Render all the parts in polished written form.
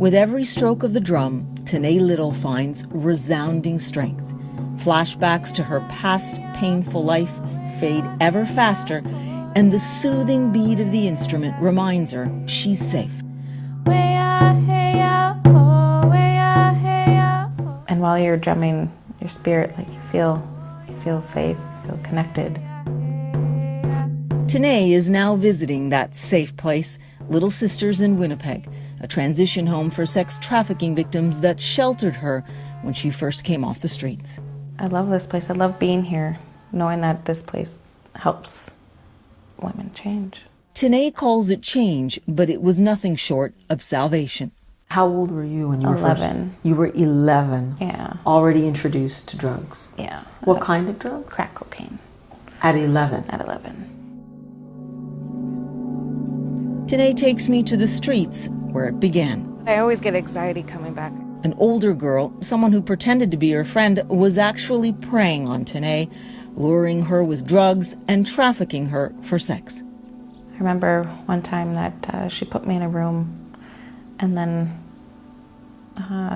With every stroke of the drum, Tanae Little finds resounding strength. Flashbacks to her past painful life fade ever faster, and the soothing beat of the instrument reminds her she's safe. And while you're drumming, your spirit, like you feel safe, you feel connected. Tanae is now visiting that safe place, Little Sisters in Winnipeg, a transition home for sex trafficking victims that sheltered her when she first came off the streets. I love this place. I love being here, knowing that this place helps women change. Tanae calls it change, but it was nothing short of salvation. How old were you when you were 11. You were 11. Yeah. Already introduced to drugs. Yeah. What kind of drugs? Crack cocaine. At 11. At 11. Tanae takes me to the streets where it began. I always get anxiety coming back. An older girl, someone who pretended to be her friend, was actually preying on Tanae, luring her with drugs and trafficking her for sex. I remember one time that she put me in a room, and then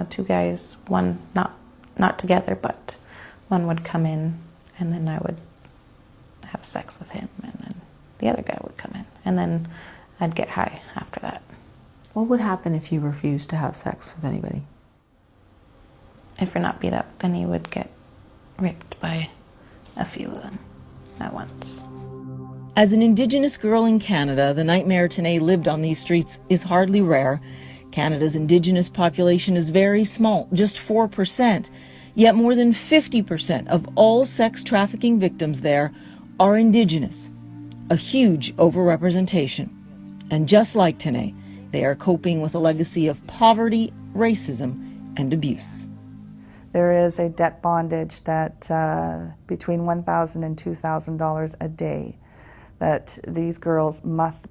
two guys, one not together, but one would come in, and then I would have sex with him, and then the other guy would come in, and then I'd get high after that. What would happen if you refused to have sex with anybody? If you're not beat up, then you would get raped by a few of them at once. As an Indigenous girl in Canada, the nightmare Tanae lived on these streets is hardly rare. Canada's Indigenous population is very small, just 4%. Yet more than 50% of all sex trafficking victims there are Indigenous, a huge overrepresentation. And just like Tanae, they are coping with a legacy of poverty, racism, and abuse. There is a debt bondage that between $1,000 and $2,000 a day that these girls must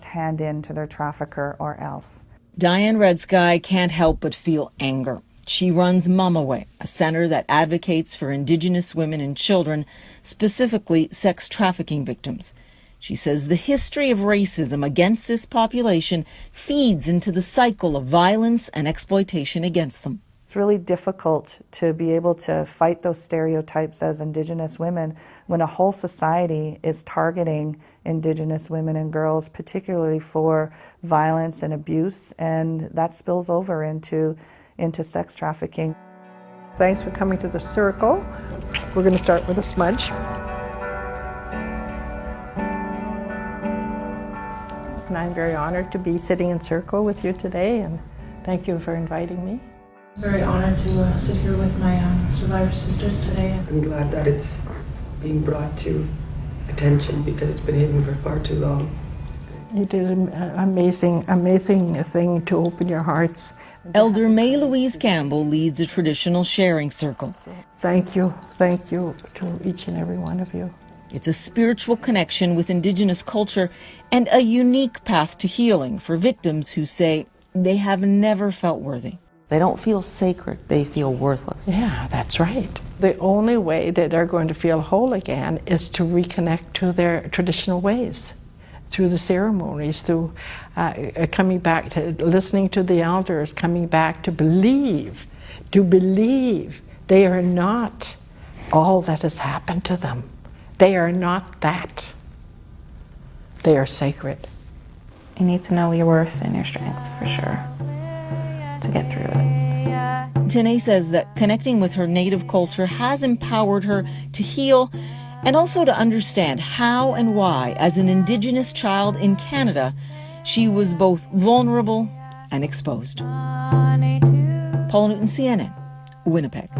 hand in to their trafficker or else. Diane Red Sky can't help but feel anger. She runs Mama Way, a center that advocates for Indigenous women and children, specifically sex trafficking victims. She says the history of racism against this population feeds into the cycle of violence and exploitation against them. It's really difficult to be able to fight those stereotypes as Indigenous women when a whole society is targeting Indigenous women and girls, particularly for violence and abuse, and that spills over into sex trafficking. Thanks for coming to the circle. We're going to start with a smudge. And I'm very honored to be sitting in circle with you today, and thank you for inviting me. Very honored to sit here with my survivor sisters today. I'm glad that it's being brought to attention because it's been hidden for far too long. You did an amazing thing to open your hearts. Elder May Louise Campbell leads a traditional sharing circle. Thank you to each and every one of you. It's a spiritual connection with Indigenous culture and a unique path to healing for victims who say they have never felt worthy. They don't feel sacred, they feel worthless. Yeah, that's right. The only way that they're going to feel whole again is to reconnect to their traditional ways, through the ceremonies, through coming back to listening to the elders, coming back to believe they are not all that has happened to them. They are not that. They are sacred. You need to know your worth and your strength, for sure, to get through it. Tanae says that connecting with her native culture has empowered her to heal and also to understand how and why, as an Indigenous child in Canada, she was both vulnerable and exposed. Paula Newton, CNN, Winnipeg.